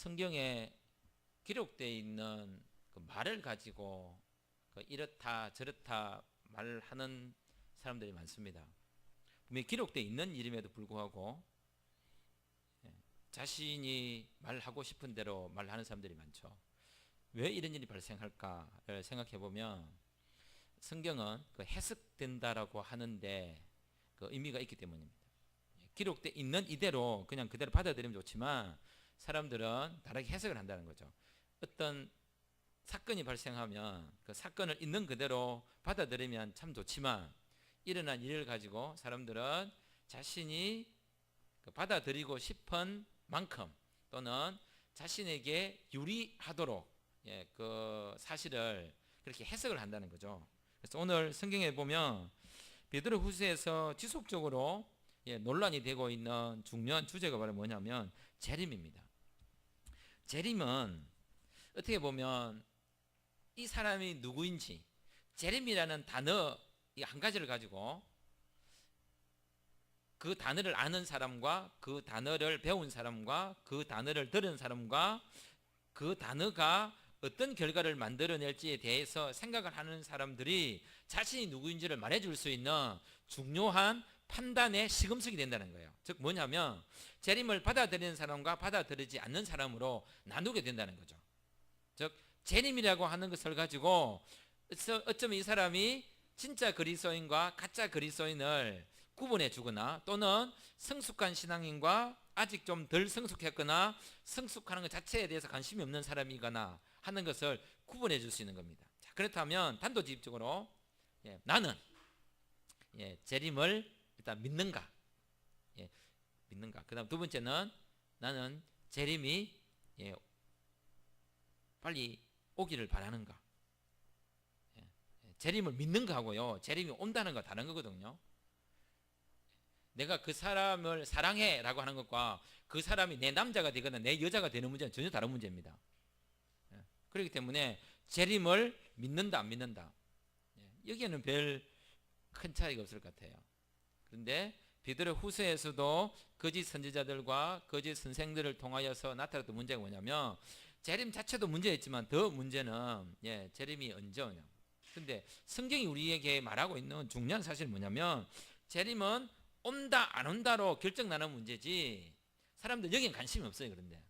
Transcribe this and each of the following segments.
성경에 기록되어 있는 그 말을 가지고 그 이렇다 저렇다 말하는 사람들이 많습니다. 분명히 기록되어 있는 일임에도 불구하고 자신이 말하고 싶은 대로 말하는 사람들이 많죠. 왜 이런 일이 발생할까를 생각해 보면 성경은 그 해석된다라고 하는데 그 의미가 있기 때문입니다. 기록되어 있는 이대로 그냥 그대로 받아들이면 좋지만 사람들은 다르게 해석을 한다는 거죠. 어떤 사건이 발생하면 그 사건을 있는 그대로 받아들이면 참 좋지만 일어난 일을 가지고 사람들은 자신이 받아들이고 싶은 만큼 또는 자신에게 유리하도록 그 사실을 그렇게 해석을 한다는 거죠. 그래서 오늘 성경에 보면 베드로후서에서 지속적으로 논란이 되고 있는 중요한 주제가 바로 뭐냐면 재림입니다. 재림은 어떻게 보면 이 사람이 누구인지 재림이라는 단어 이 한 가지를 가지고 그 단어를 아는 사람과 그 단어를 배운 사람과 그 단어를 들은 사람과 그 단어가 어떤 결과를 만들어낼지에 대해서 생각을 하는 사람들이 자신이 누구인지를 말해줄 수 있는 중요한 판단의 시금석이 된다는 거예요. 즉 뭐냐면 재림을 받아들이는 사람과 받아들이지 않는 사람으로 나누게 된다는 거죠. 즉 재림이라고 하는 것을 가지고 어쩌면 이 사람이 진짜 그리스도인과 가짜 그리스도인을 구분해 주거나 또는 성숙한 신앙인과 아직 좀 덜 성숙했거나 성숙하는 것 자체에 대해서 관심이 없는 사람이거나 하는 것을 구분해 줄 수 있는 겁니다. 자, 그렇다면 단도직입적으로 나는 재림을 일단 믿는가? 믿는가? 그다음 두 번째는 나는 재림이 빨리 오기를 바라는가? 재림을 믿는 거하고요 재림이 온다는 거 다른 거거든요. 내가 그 사람을 사랑해 라고 하는 것과 그 사람이 내 남자가 되거나 내 여자가 되는 문제는 전혀 다른 문제입니다. 그렇기 때문에 재림을 믿는다 안 믿는다 여기에는 별 큰 차이가 없을 것 같아요. 그런데 베드로후서에서도 거짓 선지자들과 거짓 선생들을 통하여서 나타났던 문제가 뭐냐면 재림 자체도 문제였지만 더 문제는 재림이 언제 오냐. 근데 성경이 우리에게 말하고 있는 중요한 사실은 뭐냐면 재림은 온다 안 온다로 결정나는 문제지 사람들 여기엔 관심이 없어요. 그런데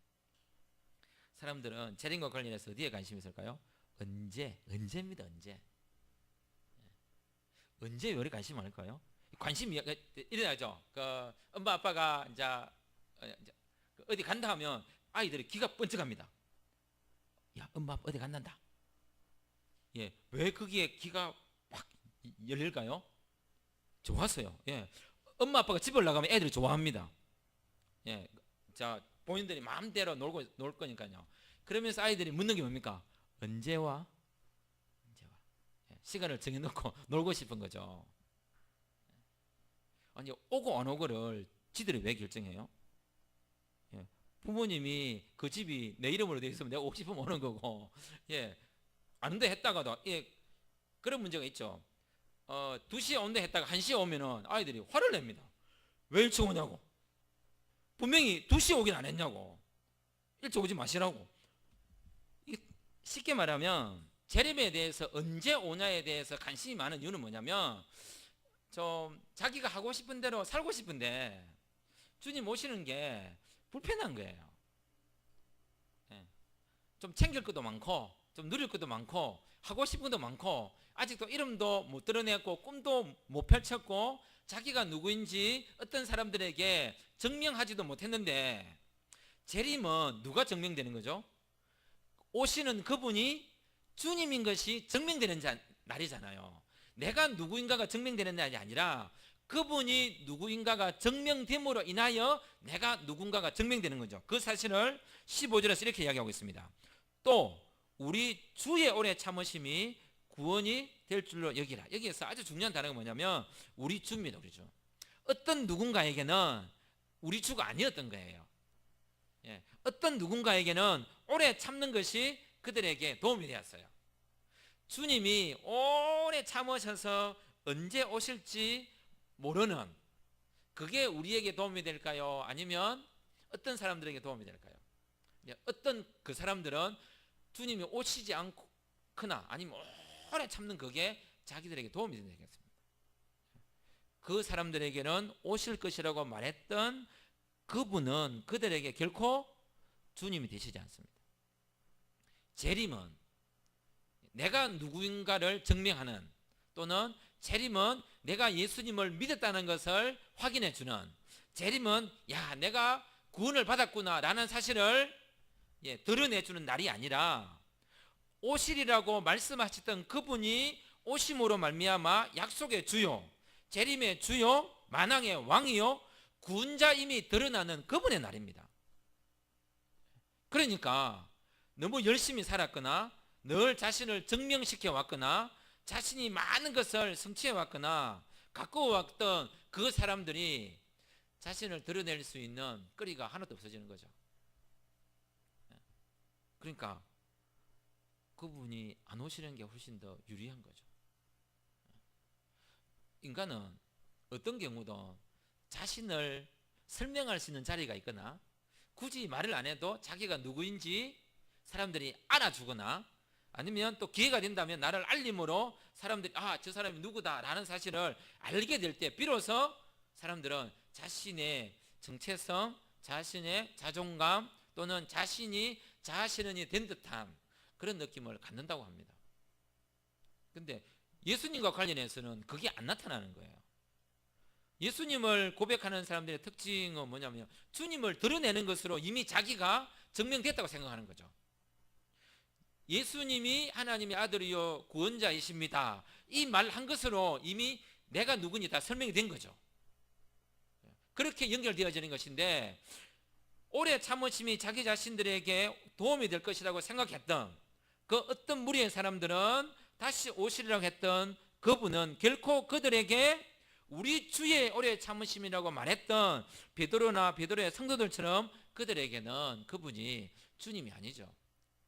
사람들은 재림과 관련해서 어디에 관심이 있을까요? 언제입니다. 언제 왜 관심이 많을까요? 관심이 이래야죠. 그 엄마 아빠가 이제 어디 간다 하면 아이들이 귀가 번쩍합니다. 야, 엄마 아빠 어디 간단다. 왜 거기에 귀가 확 열릴까요? 좋았어요. 엄마 아빠가 집을 나가면 애들이 좋아합니다. 자, 본인들이 마음대로 놀 거니까요. 그러면서 아이들이 묻는 게 뭡니까? 언제 와? 시간을 정해놓고 놀고 싶은 거죠. 아니 오고 안 오고를 지들이 왜 결정해요? 부모님이 그 집이 내 이름으로 되어 있으면 내가 오고 싶으면 오는 거고 안 온다 했다가도 그런 문제가 있죠. 2시에 온다 했다가 1시에 오면은 아이들이 화를 냅니다. 왜 일찍 오냐고. 분명히 2시에 오긴 안 했냐고. 일찍 오지 마시라고. 쉽게 말하면 재림에 대해서 언제 오냐에 대해서 관심이 많은 이유는 뭐냐면 좀 자기가 하고 싶은 대로 살고 싶은데 주님 오시는 게 불편한 거예요. 좀 챙길 것도 많고 좀 누릴 것도 많고 하고 싶은 것도 많고 아직도 이름도 못 드러냈고 꿈도 못 펼쳤고 자기가 누구인지 어떤 사람들에게 증명하지도 못했는데 재림은 누가 증명되는 거죠? 오시는 그분이 주님인 것이 증명되는 날이잖아요. 내가 누구인가가 증명되는 날이 아니라 그분이 누구인가가 증명됨으로 인하여 내가 누군가가 증명되는 거죠. 그 사실을 15절에서 이렇게 이야기하고 있습니다. 또 우리 주의 오래 참으심이 구원이 될 줄로 여기라. 여기에서 아주 중요한 단어가 뭐냐면 우리 주입니다. 우리 주. 어떤 누군가에게는 우리 주가 아니었던 거예요. 어떤 누군가에게는 오래 참는 것이 그들에게 도움이 되었어요. 주님이 오래 참으셔서 언제 오실지 모르는 그게 우리에게 도움이 될까요? 아니면 어떤 사람들에게 도움이 될까요? 어떤 그 사람들은 주님이 오시지 않거나 아니면 오래 참는 그게 자기들에게 도움이 되겠습니다. 그 사람들에게는 오실 것이라고 말했던 그분은 그들에게 결코 주님이 되시지 않습니다. 재림은 내가 누구인가를 증명하는, 또는 재림은 내가 예수님을 믿었다는 것을 확인해 주는, 재림은 야 내가 구원을 받았구나 라는 사실을 드러내주는 날이 아니라, 오시리라고 말씀하셨던 그분이 오심으로 말미암아 약속의 주요, 재림의 주요, 만왕의 왕이요, 구원자임이 드러나는 그분의 날입니다. 그러니까 너무 열심히 살았거나 늘 자신을 증명시켜 왔거나 자신이 많은 것을 성취해 왔거나 갖고 왔던 그 사람들이 자신을 드러낼 수 있는 거리가 하나도 없어지는 거죠. 그러니까 그분이 안 오시는 게 훨씬 더 유리한 거죠. 인간은 어떤 경우도 자신을 설명할 수 있는 자리가 있거나 굳이 말을 안 해도 자기가 누구인지 사람들이 알아주거나, 아니면 또 기회가 된다면 나를 알림으로 사람들이 저 사람이 누구다 라는 사실을 알게 될 때 비로소 사람들은 자신의 정체성, 자신의 자존감, 또는 자신이 자신이 된 듯한 그런 느낌을 갖는다고 합니다. 근데 예수님과 관련해서는 그게 안 나타나는 거예요. 예수님을 고백하는 사람들의 특징은 뭐냐면 주님을 드러내는 것으로 이미 자기가 증명됐다고 생각하는 거죠. 예수님이 하나님의 아들이요 구원자이십니다, 이 말 한 것으로 이미 내가 누구니 다 설명이 된 거죠. 그렇게 연결되어지는 것인데, 오래 참으심이 자기 자신들에게 도움이 될 것이라고 생각했던 그 어떤 무리의 사람들은 다시 오시리라고 했던 그분은 결코 그들에게 우리 주의 오래 참으심이라고 말했던 베드로의 성도들처럼 그들에게는 그분이 주님이 아니죠.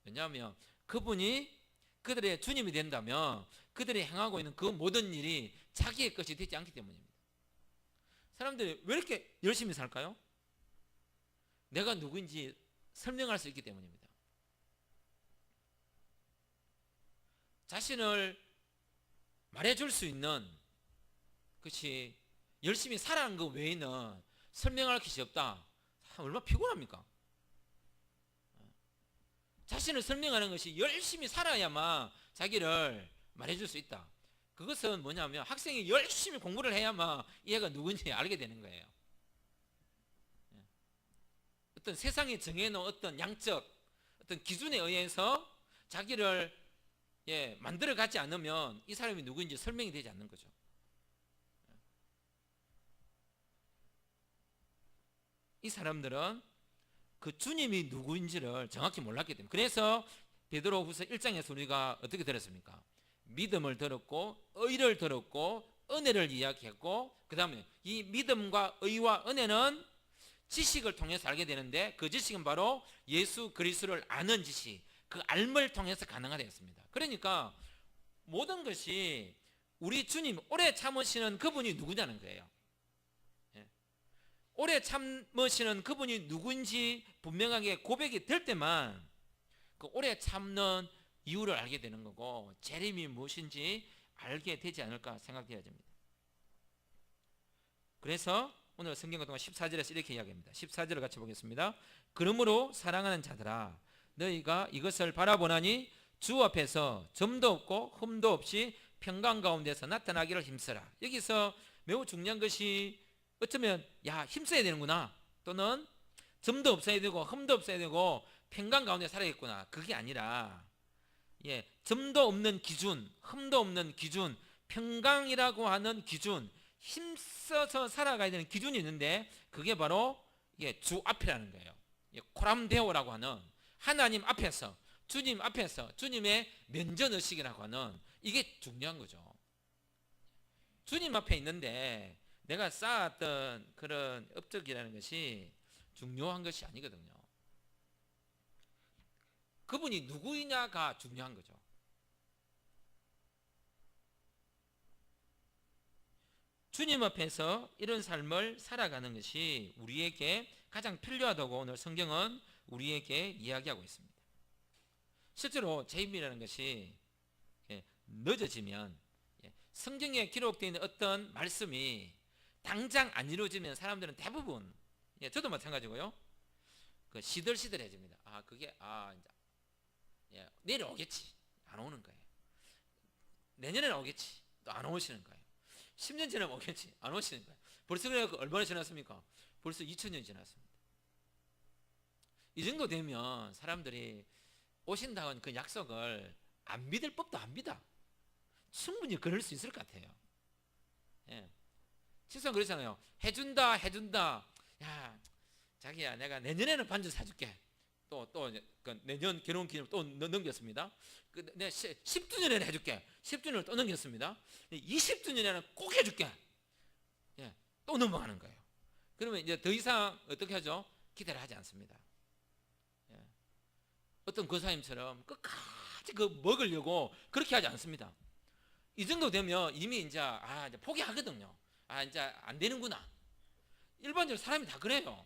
왜냐하면 그분이 그들의 주님이 된다면 그들이 행하고 있는 그 모든 일이 자기의 것이 되지 않기 때문입니다. 사람들이 왜 이렇게 열심히 살까요? 내가 누구인지 설명할 수 있기 때문입니다. 자신을 말해줄 수 있는 것이 열심히 살아가는 것 외에는 설명할 것이 없다. 얼마나 피곤합니까? 자신을 설명하는 것이 열심히 살아야만 자기를 말해줄 수 있다. 그것은 뭐냐면 학생이 열심히 공부를 해야만 얘가 누군지 알게 되는 거예요. 어떤 세상에 정해놓은 어떤 양적, 어떤 기준에 의해서 자기를 만들어가지 않으면 이 사람이 누구인지 설명이 되지 않는 거죠. 이 사람들은 그 주님이 누구인지를 정확히 몰랐기 때문에, 그래서 베드로후서 1장에서 우리가 어떻게 들었습니까? 믿음을 들었고 의를 들었고 은혜를 이야기했고, 그 다음에 이 믿음과 의와 은혜는 지식을 통해서 알게 되는데 그 지식은 바로 예수 그리스도를 아는 지식, 그 알을 통해서 가능하되었습니다. 그러니까 모든 것이 우리 주님 오래 참으시는 그분이 누구냐는 거예요. 오래 참으시는 그분이 누구인지 분명하게 고백이 될 때만 그 오래 참는 이유를 알게 되는 거고 재림이 무엇인지 알게 되지 않을까 생각되어집니다. 그래서 오늘 성경 같은 거 14절에서 이렇게 이야기합니다. 14절을 같이 보겠습니다. 그러므로 사랑하는 자들아, 너희가 이것을 바라보나니 주 앞에서 점도 없고 흠도 없이 평강 가운데서 나타나기를 힘쓰라. 여기서 매우 중요한 것이 어쩌면 힘써야 되는구나, 또는 점도 없어야 되고 흠도 없어야 되고 평강 가운데 살아야겠구나, 그게 아니라 점도 없는 기준, 흠도 없는 기준, 평강이라고 하는 기준, 힘써서 살아가야 되는 기준이 있는데 그게 바로 주 앞이라는 거예요. 코람데오라고 하는 하나님 앞에서, 주님 앞에서 주님의 면전의식이라고 하는, 이게 중요한 거죠. 주님 앞에 있는데 내가 쌓았던 그런 업적이라는 것이 중요한 것이 아니거든요. 그분이 누구이냐가 중요한 거죠. 주님 앞에서 이런 삶을 살아가는 것이 우리에게 가장 필요하다고 오늘 성경은 우리에게 이야기하고 있습니다. 실제로 재임이라는 것이 늦어지면 성경에 기록되어 있는 어떤 말씀이 당장 안 이루어지면 사람들은 대부분 저도 마찬가지고요. 그 시들시들해집니다. 그게 이제 내일 오겠지. 안 오는 거예요. 내년에는 오겠지. 또 안 오시는 거예요. 10년 지나면 오겠지. 안 오시는 거예요. 벌써 그래 얼마나 지났습니까? 벌써 2000년이 지났습니다. 이 정도 되면 사람들이 오신다는 그 약속을 안 믿을 법도 합니다. 충분히 그럴 수 있을 것 같아요. 실상 그러잖아요. 해준다. 야, 자기야, 내가 내년에는 반지 사줄게. 또 내년 결혼기념 또 넘겼습니다. 내가 10주년에는 해줄게. 10주년을 또 넘겼습니다. 20주년에는 꼭 해줄게. 또 넘어가는 거예요. 그러면 이제 더 이상 어떻게 하죠? 기대를 하지 않습니다. 어떤 거사님처럼 끝까지 그 먹으려고 그렇게 하지 않습니다. 이 정도 되면 이미 이제 포기하거든요. 이제 안 되는구나. 일반적으로 사람이 다 그래요.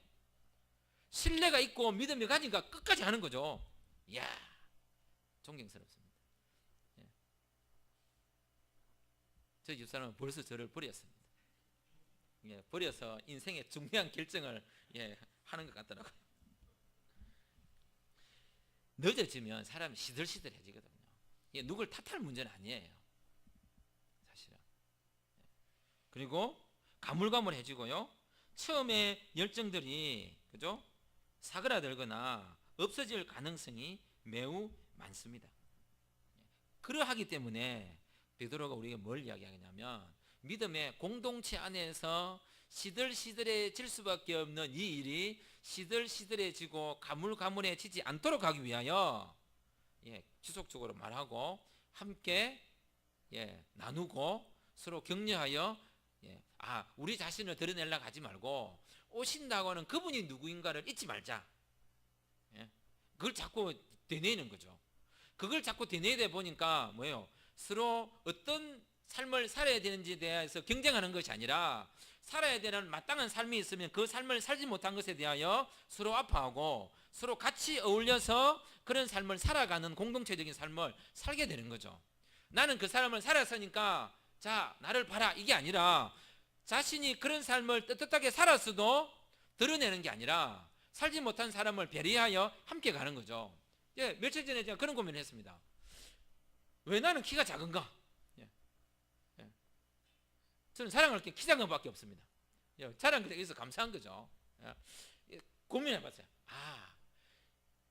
신뢰가 있고 믿음이 가니까 끝까지 하는 거죠. 이야, 존경스럽습니다. 저 집사람은 벌써 저를 버렸습니다. 버려서 인생의 중요한 결정을 하는 것 같더라고요. 늦어지면 사람이 시들시들해지거든요. 누굴 탓할 문제는 아니에요. 사실은. 그리고 가물가물해지고요. 처음에 열정들이 그죠? 사그라들거나 없어질 가능성이 매우 많습니다. 그러하기 때문에 베드로가 우리에게 뭘 이야기하냐면 믿음의 공동체 안에서 시들시들해질 수밖에 없는 이 일이 시들시들해지고 가물가물해지지 않도록 하기 위하여 지속적으로 말하고 함께 나누고 서로 격려하여 우리 자신을 드러내려고 하지 말고 오신다고 하는 그분이 누구인가를 잊지 말자. 그걸 자꾸 되뇌이는 거죠. 그걸 자꾸 되뇌이다 보니까 뭐예요? 서로 어떤 삶을 살아야 되는지에 대해서 경쟁하는 것이 아니라 살아야 되는 마땅한 삶이 있으면 그 삶을 살지 못한 것에 대하여 서로 아파하고 서로 같이 어울려서 그런 삶을 살아가는 공동체적인 삶을 살게 되는 거죠. 나는 그 사람을 살았으니까 자 나를 봐라 이게 아니라 자신이 그런 삶을 떳떳하게 살았어도 드러내는 게 아니라 살지 못한 사람을 배려하여 함께 가는 거죠. 며칠 전에 제가 그런 고민을 했습니다. 왜 나는 키가 작은가? 저는 자랑할 게 키 작은 것밖에 없습니다. 자랑에 대해서 감사한 거죠. 고민해봤어요.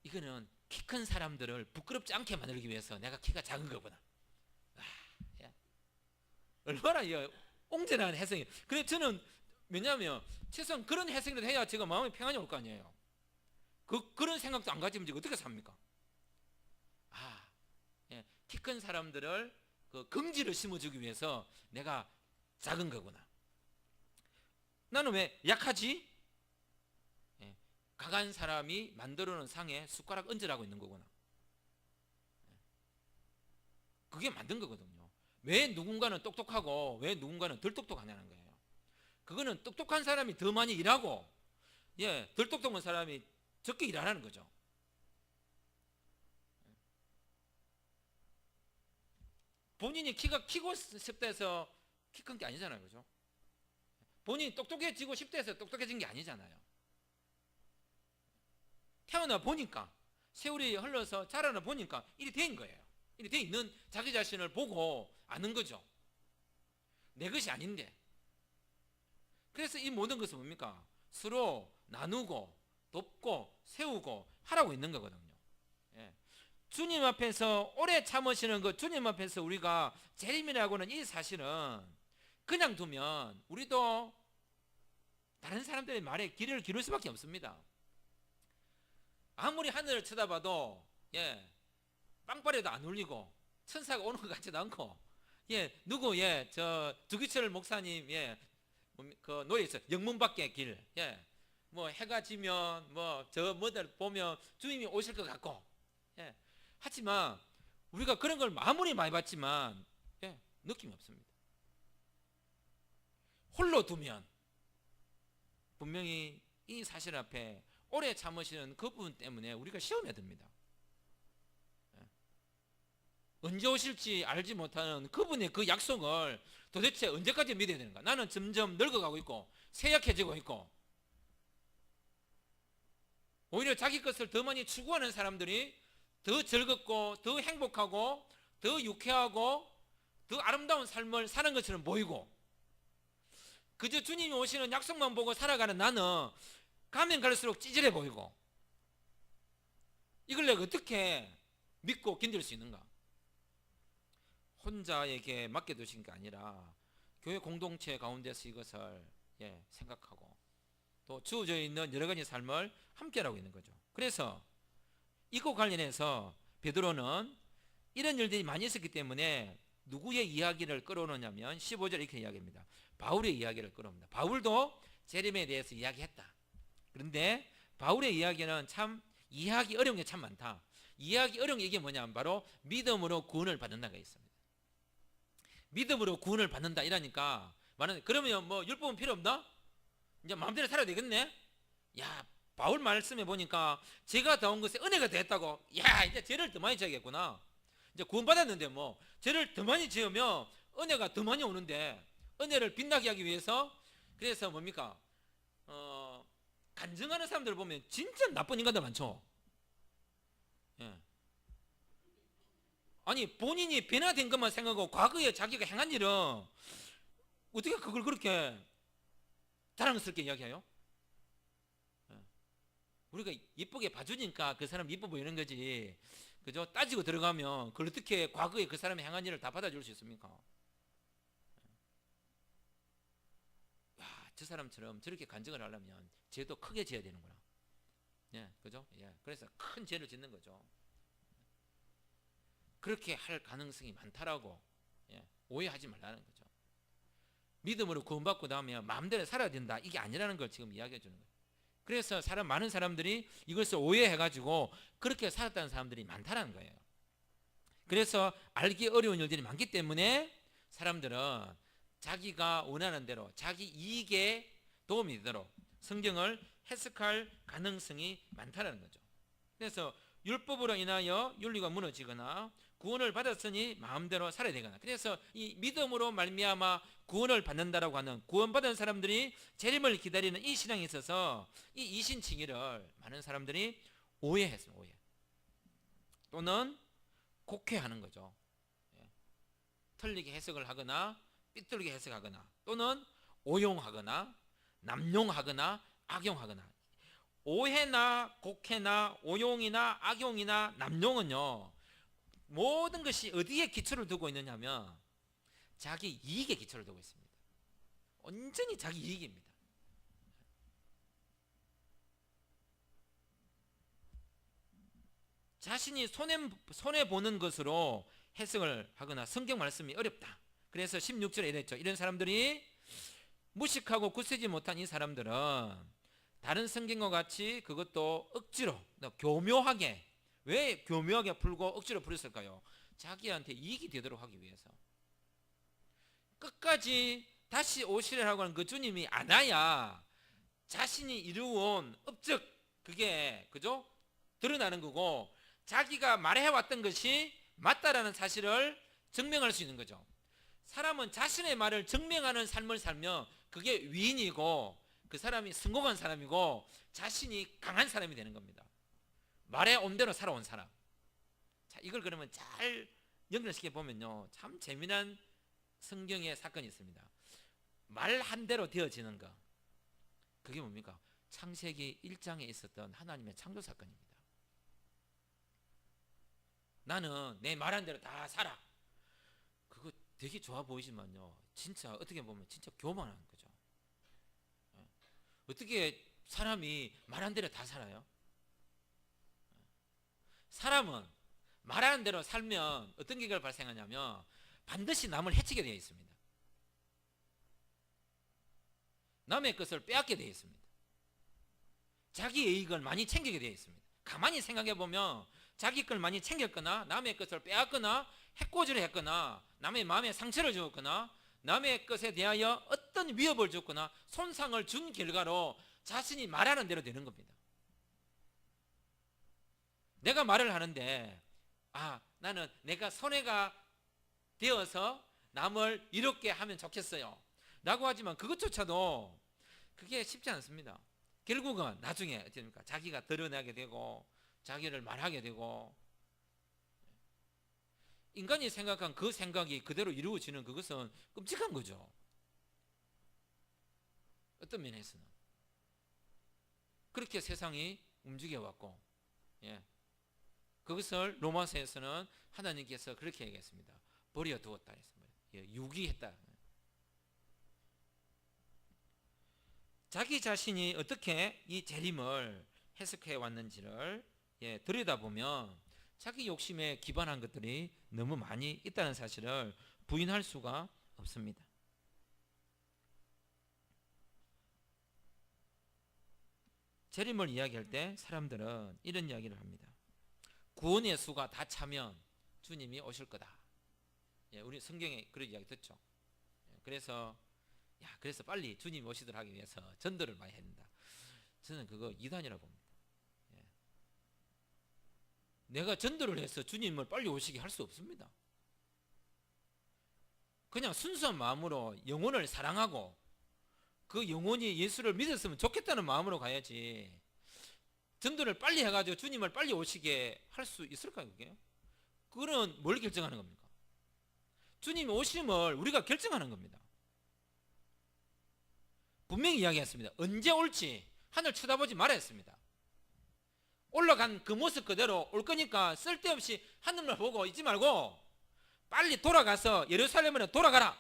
이거는 키 큰 사람들을 부끄럽지 않게 만들기 위해서 내가 키가 작은 거구나. 얼마나 옹졸한 해석이. 그래 저는 왜냐하면 최소한 그런 해석이라도 해야 제가 마음에 평안이 올 거 아니에요. 그런 생각도 안 가지면 제가 어떻게 삽니까? 키 큰 사람들을 그 긍지를 심어주기 위해서 내가 작은 거구나. 나는 왜 약하지? 강한 사람이 만들어놓은 상에 숟가락 얹으라고 있는 거구나. 그게 만든 거거든요. 왜 누군가는 똑똑하고 왜 누군가는 덜 똑똑하냐는 거예요. 그거는 똑똑한 사람이 더 많이 일하고 덜 똑똑한 사람이 적게 일하라는 거죠. 본인이 키가 키고 싶다 해서 키 큰 게 아니잖아요. 그죠? 본인이 똑똑해지고 싶다 해서 똑똑해진 게 아니잖아요. 태어나 보니까 세월이 흘러서 자라나 보니까 일이 된 거예요. 일이 돼 있는 자기 자신을 보고 아는 거죠. 내 것이 아닌데. 그래서 이 모든 것은 뭡니까? 서로 나누고 돕고 세우고 하라고 있는 거거든요. 주님 앞에서 오래 참으시는 것, 주님 앞에서 우리가 재림이라고 하는 이 사실은 그냥 두면 우리도 다른 사람들의 말에 귀를 기울일 수밖에 없습니다. 아무리 하늘을 쳐다봐도 빵빠레도 안 울리고 천사가 오는 것 같지도 않고 누구 저 두기철 목사님 그 노래 있어요. 영문 밖의 길. 뭐 해가 지면 뭐 저 뭐들 보면 주님이 오실 것 같고 하지만 우리가 그런 걸 아무리 많이 봤지만 느낌이 없습니다. 홀로 두면 분명히 이 사실 앞에 오래 참으시는 그 부분 때문에 우리가 시험에 듭니다. 언제 오실지 알지 못하는 그분의 그 약속을 도대체 언제까지 믿어야 되는가? 나는 점점 늙어가고 있고 쇠약해지고 있고, 오히려 자기 것을 더 많이 추구하는 사람들이 더 즐겁고 더 행복하고 더 유쾌하고 더 아름다운 삶을 사는 것처럼 보이고, 그저 주님이 오시는 약속만 보고 살아가는 나는 가면 갈수록 찌질해 보이고, 이걸 내가 어떻게 믿고 견딜 수 있는가? 혼자에게 맡겨두신 게 아니라 교회 공동체 가운데서 이것을 생각하고 또 주어져 있는 여러 가지 삶을 함께 하고 있는 거죠. 그래서 이거 관련해서 베드로는 이런 일들이 많이 있었기 때문에 누구의 이야기를 끌어오느냐면 15절 이렇게 이야기합니다. 바울의 이야기를 끌어옵니다. 바울도 재림에 대해서 이야기했다. 그런데 바울의 이야기는 참 이해하기 어려운 게 참 많다. 이해하기 어려운 게 이게 뭐냐면 바로 믿음으로 구원을 받는다가 있습니다. 믿음으로 구원을 받는다 이러니까 말하는, 그러면 뭐 율법은 필요 없나? 이제 마음대로 살아야 되겠네? 야, 바울 말씀에 보니까 죄가 더한 것에 은혜가 됐다고. 야, 이제 죄를 더 많이 져야겠구나. 이제 구원받았는데 뭐 죄를 더 많이 지으면 은혜가 더 많이 오는데, 은혜를 빛나게 하기 위해서 그래서 뭡니까? 간증하는 사람들 보면 진짜 나쁜 인간들 많죠. 아니, 본인이 변화된 것만 생각하고 과거에 자기가 행한 일은 어떻게 그걸 그렇게 자랑스럽게 이야기해요? 우리가 이쁘게 봐주니까 그 사람 이뻐 보이는 거지, 그죠? 따지고 들어가면 그걸 어떻게 과거에 그 사람이 행한 일을 다 받아줄 수 있습니까? 야, 저 사람처럼 저렇게 간증을 하려면 죄도 크게 지어야 되는구나. 그죠? 그래서 큰 죄를 짓는 거죠. 그렇게 할 가능성이 많다라고 오해하지 말라는 거죠. 믿음으로 구원받고 나면 마음대로 살아야 된다, 이게 아니라는 걸 지금 이야기해 주는 거예요. 그래서 많은 사람들이 이것을 오해해가지고 그렇게 살았다는 사람들이 많다는 거예요. 그래서 알기 어려운 일들이 많기 때문에 사람들은 자기가 원하는 대로 자기 이익에 도움이 되도록 성경을 해석할 가능성이 많다는 거죠. 그래서 율법으로 인하여 윤리가 무너지거나 구원을 받았으니 마음대로 살아야 되거나, 그래서 이 믿음으로 말미암아 구원을 받는다라고 하는, 구원받은 사람들이 재림을 기다리는 이 신앙에 있어서 이 이신칭의를 많은 사람들이 오해했어요. 오해 또는 곡해하는 거죠. 틀리게 해석을 하거나 삐뚤게 해석하거나 또는 오용하거나 남용하거나 악용하거나. 오해나 곡해나 오용이나 악용이나 남용은요, 모든 것이 어디에 기초를 두고 있느냐 하면 자기 이익에 기초를 두고 있습니다. 온전히 자기 이익입니다. 자신이 손해보는 것으로 해석을 하거나 성경 말씀이 어렵다. 그래서 16절에 이랬죠. 이런 사람들이 무식하고 굳세지 못한 이 사람들은 다른 성경과 같이 그것도 억지로 교묘하게, 왜 교묘하게 풀고 억지로 풀었을까요? 자기한테 이익이 되도록 하기 위해서. 끝까지 다시 오시리라고 하는 그 주님이 안 와야 자신이 이루어온 업적, 그게 그죠? 드러나는 거고, 자기가 말해왔던 것이 맞다라는 사실을 증명할 수 있는 거죠. 사람은 자신의 말을 증명하는 삶을 살면 그게 위인이고 그 사람이 성공한 사람이고 자신이 강한 사람이 되는 겁니다. 말에 온 대로 살아온 사람. 자, 이걸 그러면 잘 연결시켜 보면요, 참 재미난 성경의 사건이 있습니다. 말 한 대로 되어지는 거, 그게 뭡니까? 창세기 1장에 있었던 하나님의 창조 사건입니다. 나는 내 말한 대로 다 살아. 그거 되게 좋아 보이지만요, 진짜 어떻게 보면 진짜 교만한 거죠. 어떻게 사람이 말한 대로 다 살아요? 사람은 말하는 대로 살면 어떤 결과가 발생하냐면 반드시 남을 해치게 되어 있습니다. 남의 것을 빼앗게 되어 있습니다. 자기 이익을 많이 챙기게 되어 있습니다. 가만히 생각해 보면 자기 걸 많이 챙겼거나 남의 것을 빼앗거나 해코지를 했거나 남의 마음에 상처를 주었거나 남의 것에 대하여 어떤 위협을 줬거나 손상을 준 결과로 자신이 말하는 대로 되는 겁니다. 내가 말을 하는데 나는 내가 손해가 되어서 남을 이롭게 하면 좋겠어요 라고 하지만 그것조차도 그게 쉽지 않습니다. 결국은 나중에 어떻습니까? 자기가 드러나게 되고 자기를 말하게 되고 인간이 생각한 그 생각이 그대로 이루어지는 그것은 끔찍한 거죠. 어떤 면에서는 그렇게 세상이 움직여왔고 그것을 로마서에서는 하나님께서 그렇게 얘기했습니다. 버려두었다 했습니다. 유기했다. 자기 자신이 어떻게 이 재림을 해석해 왔는지를 들여다보면 자기 욕심에 기반한 것들이 너무 많이 있다는 사실을 부인할 수가 없습니다. 재림을 이야기할 때 사람들은 이런 이야기를 합니다. 구원의 수가 다 차면 주님이 오실 거다. 우리 성경에 그런 이야기 듣죠. 그래서 빨리 주님 오시도록 하기 위해서 전도를 많이 해야 된다. 저는 그거 이단이라고 봅니다. 내가 전도를 해서 주님을 빨리 오시게 할 수 없습니다. 그냥 순수한 마음으로 영혼을 사랑하고 그 영혼이 예수를 믿었으면 좋겠다는 마음으로 가야지 전도를 빨리 해가지고 주님을 빨리 오시게 할 수 있을까요? 그게? 그건 뭘 결정하는 겁니까? 주님 오심을 우리가 결정하는 겁니다. 분명히 이야기했습니다. 언제 올지 하늘 쳐다보지 말아야 했습니다. 올라간 그 모습 그대로 올 거니까 쓸데없이 하늘만 보고 있지 말고 빨리 돌아가서 예루살렘으로 돌아가라.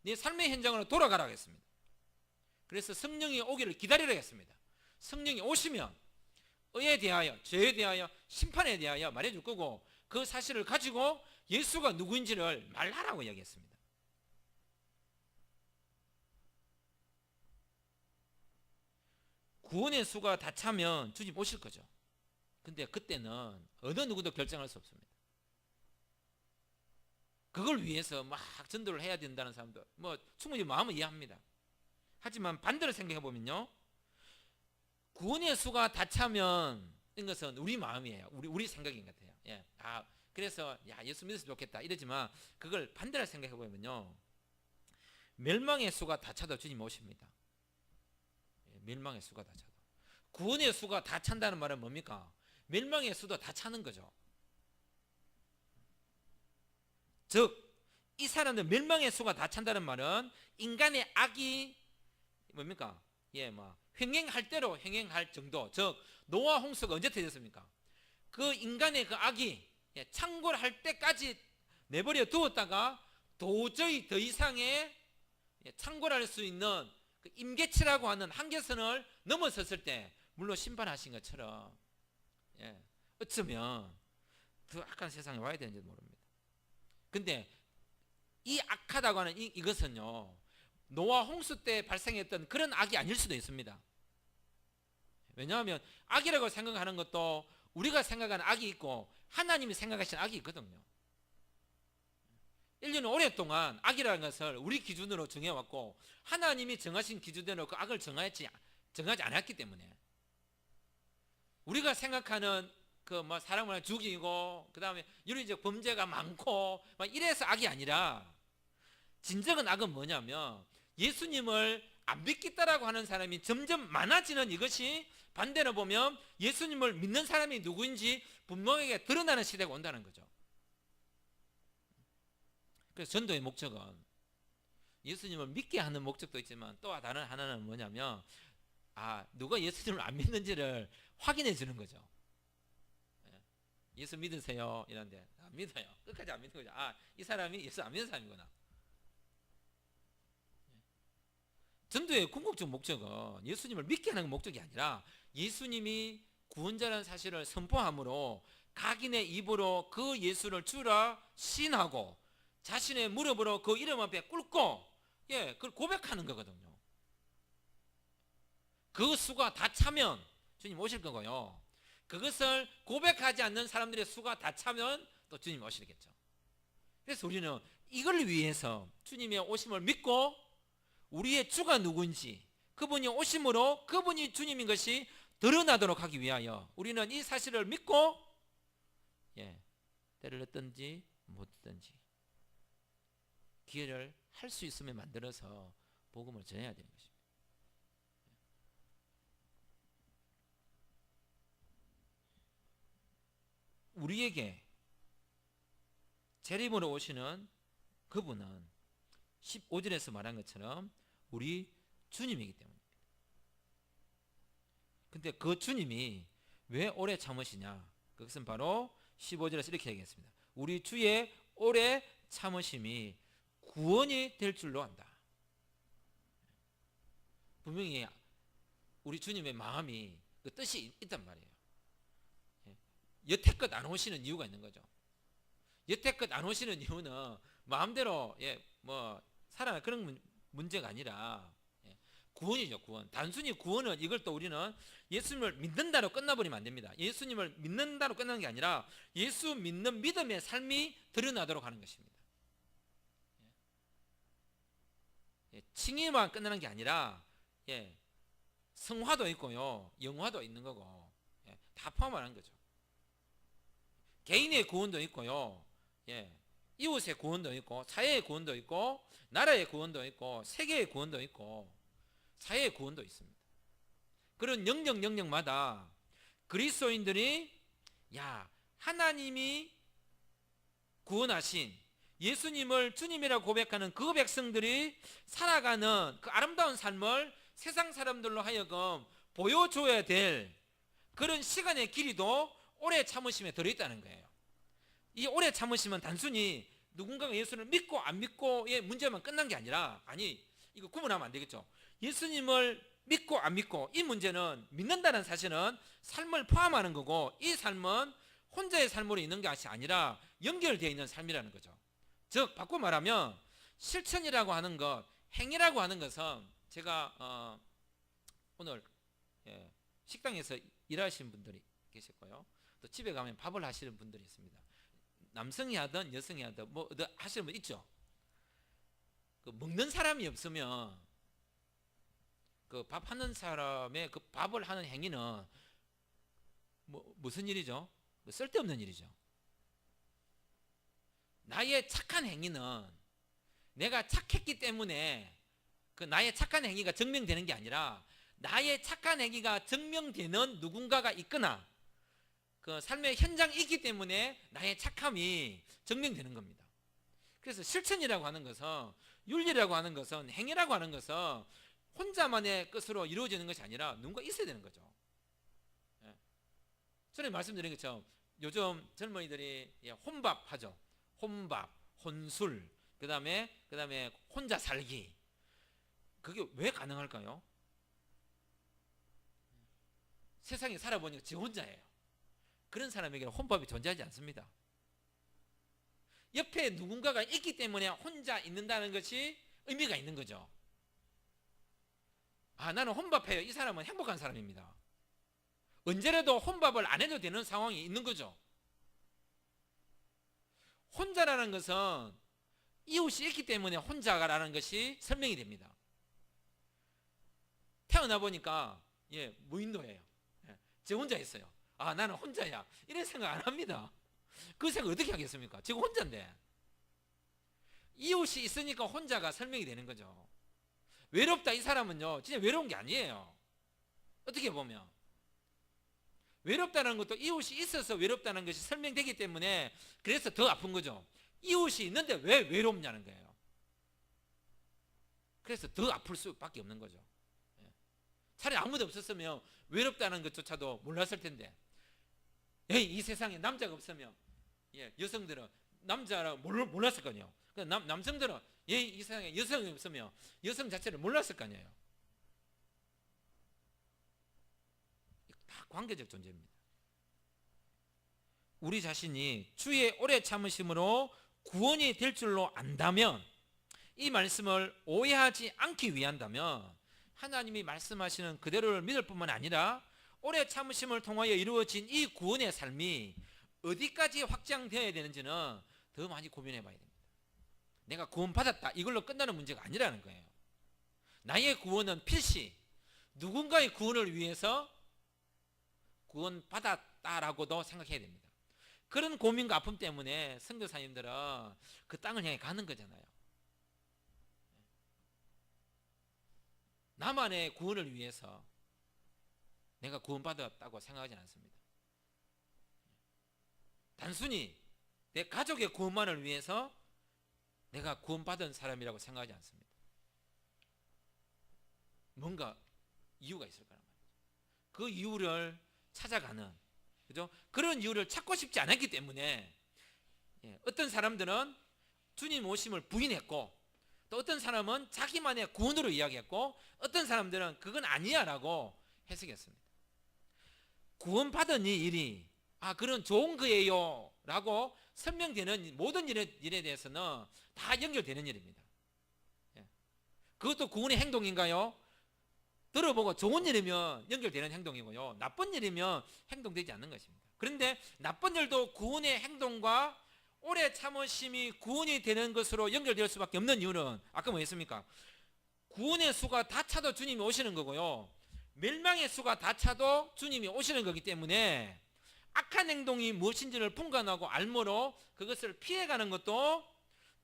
네 삶의 현장으로 돌아가라 했습니다. 그래서 성령이 오기를 기다리라 했습니다. 성령이 오시면 의에 대하여, 죄에 대하여, 심판에 대하여 말해줄 거고 그 사실을 가지고 예수가 누구인지를 말하라고 이야기했습니다. 구원의 수가 다 차면 주님 오실 거죠. 근데 그때는 어느 누구도 결정할 수 없습니다. 그걸 위해서 막 전도를 해야 된다는 사람도 충분히 마음은 이해합니다. 하지만 반대로 생각해 보면요, 구원의 수가 다 차면 이것은 우리 마음이에요. 우리 생각인 것 같아요. 그래서 예수 믿었으면 좋겠다 이러지만 그걸 반대로 생각해 보면요, 멸망의 수가 다 차도 주님 오십니다. 멸망의 수가 다 차도. 구원의 수가 다 찬다는 말은 뭡니까? 멸망의 수도 다 차는 거죠. 즉 이 사람들 멸망의 수가 다 찬다는 말은 인간의 악이 뭡니까? 횡행할 대로 횡행할 정도. 즉 노아 홍수가 언제 터졌습니까? 그 인간의 그 악이 창궐할 때까지 내버려 두었다가 도저히 더 이상의 창궐할 수 있는 그 임계치라고 하는 한계선을 넘어섰을 때 물론 심판하신 것처럼 어쩌면 더 악한 세상에 와야 되는지 모릅니다. 근데 이 악하다고 하는 이것은요, 노아 홍수 때 발생했던 그런 악이 아닐 수도 있습니다. 왜냐하면 악이라고 생각하는 것도 우리가 생각하는 악이 있고 하나님이 생각하시는 악이 있거든요. 인류는 오랫동안 악이라는 것을 우리 기준으로 정해왔고 하나님이 정하신 기준대로 그 악을 정하지 않았기 때문에 우리가 생각하는 사람을 죽이고 그 다음에 윤리적 범죄가 많고 이래서 악이 아니라 진정한 악은 뭐냐면 예수님을 안 믿겠다라고 하는 사람이 점점 많아지는 이것이 반대로 보면 예수님을 믿는 사람이 누구인지 분명하게 드러나는 시대가 온다는 거죠. 그래서 전도의 목적은 예수님을 믿게 하는 목적도 있지만 또 다른 하나는 뭐냐면 누가 예수님을 안 믿는지를 확인해 주는 거죠. 예수 믿으세요 이런데 안 믿어요. 끝까지 안 믿는 거죠. 이 사람이 예수 안 믿는 사람이구나. 전도의 궁극적 목적은 예수님을 믿게 하는 목적이 아니라 예수님이 구원자라는 사실을 선포함으로 각인의 입으로 그 예수를 주라 신하고 자신의 무릎으로 그 이름 앞에 꿇고 그걸 고백하는 거거든요. 그 수가 다 차면 주님 오실 거고요. 그것을 고백하지 않는 사람들의 수가 다 차면 또 주님 오시겠죠. 그래서 우리는 이걸 위해서 주님의 오심을 믿고 우리의 주가 누군지 그분이 오심으로 그분이 주님인 것이 드러나도록 하기 위하여 우리는 이 사실을 믿고 때를 넣든지 못 듣든지 기회를 할 수 있으면 만들어서 복음을 전해야 되는 것입니다. 우리에게 재림으로 오시는 그분은 15절에서 말한 것처럼 우리 주님이기 때문입니다. 근데 그 주님이 왜 오래 참으시냐? 그것은 바로 15절에서 이렇게 얘기했습니다. 우리 주의 오래 참으심이 구원이 될 줄로 안다. 분명히 우리 주님의 마음이 그 뜻이 있단 말이에요. 여태껏 안 오시는 이유가 있는 거죠. 여태껏 안 오시는 이유는 마음대로 살아나 그런 문제가 아니라 구원이죠. 구원. 단순히 구원은 이걸 또 우리는 예수님을 믿는다로 끝나버리면 안 됩니다. 예수님을 믿는다로 끝나는 게 아니라 예수 믿는 믿음의 삶이 드러나도록 하는 것입니다. 칭의만 끝나는 게 아니라 성화도 있고요, 영화도 있는 거고 다 포함하는 거죠. 개인의 구원도 있고요, 이웃의 구원도 있고, 사회의 구원도 있고, 나라의 구원도 있고, 세계의 구원도 있고, 사회의 구원도 있습니다. 그런 영역마다 그리스도인들이 하나님이 구원하신 예수님을 주님이라고 고백하는 그 백성들이 살아가는 그 아름다운 삶을 세상 사람들로 하여금 보여줘야 될 그런 시간의 길이도 오래 참으심에 들어있다는 거예요. 이 오래 참으심은 단순히 누군가가 예수를 믿고 안 믿고의 문제만 끝난 게 아니라, 이거 구분하면 안 되겠죠. 예수님을 믿고 안 믿고, 이 문제는 믿는다는 사실은 삶을 포함하는 거고, 이 삶은 혼자의 삶으로 있는 것이 아니라 연결되어 있는 삶이라는 거죠. 즉 바꿔 말하면 실천이라고 하는 것, 행위라고 하는 것은, 제가 오늘 식당에서 일하시는 분들이 계셨고요, 또 집에 가면 밥을 하시는 분들이 있습니다. 남성이 하든 여성이 하든 하시는 분 있죠. 그 먹는 사람이 없으면 그 밥 하는 사람의 그 밥을 하는 행위는 무슨 일이죠? 쓸데없는 일이죠. 나의 착한 행위는 내가 착했기 때문에 그 나의 착한 행위가 증명되는 게 아니라, 나의 착한 행위가 증명되는 누군가가 있거나 그 삶의 현장이 있기 때문에 나의 착함이 증명되는 겁니다. 그래서 실천이라고 하는 것은, 윤리라고 하는 것은, 행위라고 하는 것은 혼자만의 것으로 이루어지는 것이 아니라 누군가 있어야 되는 거죠. 전에 말씀드린 것처럼 요즘 젊은이들이 혼밥 하죠. 혼밥, 혼술, 그 다음에 혼자 살기. 그게 왜 가능할까요? 세상에 살아보니까 지 혼자예요. 그런 사람에게는 혼밥이 존재하지 않습니다. 옆에 누군가가 있기 때문에 혼자 있는다는 것이 의미가 있는 거죠. 나는 혼밥해요. 이 사람은 행복한 사람입니다. 언제라도 혼밥을 안 해도 되는 상황이 있는 거죠. 혼자라는 것은 이웃이 있기 때문에 혼자라는 것이 설명이 됩니다. 태어나 보니까 무인도예요. 저 혼자 있어요. 나는 혼자야, 이런 생각 안 합니다. 그 생각 어떻게 하겠습니까? 지금 혼자인데. 이웃이 있으니까 혼자가 설명이 되는 거죠. 외롭다, 이 사람은요 진짜 외로운 게 아니에요. 어떻게 보면 외롭다는 것도 이웃이 있어서 외롭다는 것이 설명되기 때문에, 그래서 더 아픈 거죠. 이웃이 있는데 왜 외롭냐는 거예요. 그래서 더 아플 수밖에 없는 거죠. 차라리 아무도 없었으면 외롭다는 것조차도 몰랐을 텐데, 이 세상에 남자가 없으면 여성들은 남자라고 몰랐을 거 아니에요. 남성들은 이 세상에 여성이 없으면 여성 자체를 몰랐을 거 아니에요. 다 관계적 존재입니다. 우리 자신이 주의 오래 참으심으로 구원이 될 줄로 안다면, 이 말씀을 오해하지 않기 위한다면, 하나님이 말씀하시는 그대로를 믿을 뿐만 아니라 오래 참으심을 통하여 이루어진 이 구원의 삶이 어디까지 확장되어야 되는지는 더 많이 고민해 봐야 됩니다. 내가 구원받았다, 이걸로 끝나는 문제가 아니라는 거예요. 나의 구원은 필시 누군가의 구원을 위해서 구원 받았다라고도 생각해야 됩니다. 그런 고민과 아픔 때문에 선교사님들은 그 땅을 향해 가는 거잖아요. 나만의 구원을 위해서 내가 구원받았다고 생각하지 않습니다. 단순히 내 가족의 구원만을 위해서 내가 구원받은 사람이라고 생각하지 않습니다. 뭔가 이유가 있을 거란 말이죠. 그 이유를 찾아가는, 그죠? 그런 이유를 찾고 싶지 않았기 때문에 어떤 사람들은 주님 오심을 부인했고, 또 어떤 사람은 자기만의 구원으로 이야기했고, 어떤 사람들은 그건 아니야 라고 해석했습니다. 구원받은 이 일이 그런 좋은 거예요 라고 설명되는 모든 일에 대해서는 다 연결되는 일입니다. 그것도 구원의 행동인가요? 들어보고 좋은 일이면 연결되는 행동이고요, 나쁜 일이면 행동되지 않는 것입니다. 그런데 나쁜 일도 구원의 행동과 오래 참으심이 구원이 되는 것으로 연결될 수밖에 없는 이유는 아까 뭐였습니까? 구원의 수가 다 차도 주님이 오시는 거고요, 멸망의 수가 다 차도 주님이 오시는 거기 때문에 악한 행동이 무엇인지를 분간하고 알므로 그것을 피해가는 것도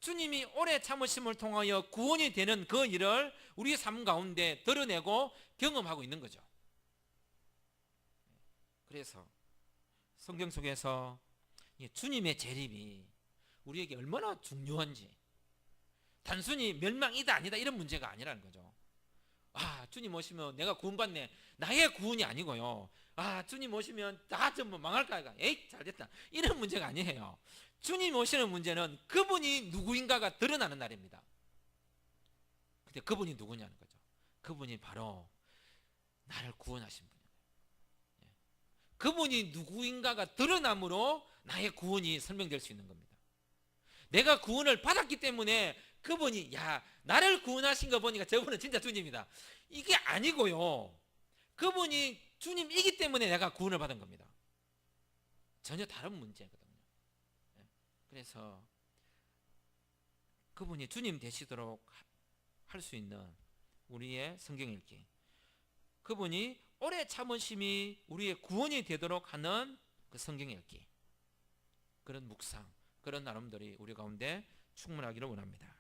주님이 오래 참으심을 통하여 구원이 되는 그 일을 우리 삶 가운데 드러내고 경험하고 있는 거죠. 그래서 성경 속에서 주님의 재림이 우리에게 얼마나 중요한지, 단순히 멸망이다 아니다 이런 문제가 아니라는 거죠. 주님 오시면 내가 구원받네, 나의 구원이 아니고요, 주님 오시면 다 전부 망할까, 에이 잘됐다 이런 문제가 아니에요. 주님 오시는 문제는 그분이 누구인가가 드러나는 날입니다. 근데 그분이 누구냐는 거죠. 그분이 바로 나를 구원하신 분이에요. 그분이 누구인가가 드러남으로 나의 구원이 설명될 수 있는 겁니다. 내가 구원을 받았기 때문에 그분이 나를 구원하신 거 보니까 저분은 진짜 주님이다, 이게 아니고요, 그분이 주님이기 때문에 내가 구원을 받은 겁니다. 전혀 다른 문제거든요. 그래서 그분이 주님 되시도록 할 수 있는 우리의 성경 읽기, 그분이 오래 참으심이 우리의 구원이 되도록 하는 그 성경 읽기, 그런 묵상, 그런 나름들이 우리 가운데 충만하기를 원합니다.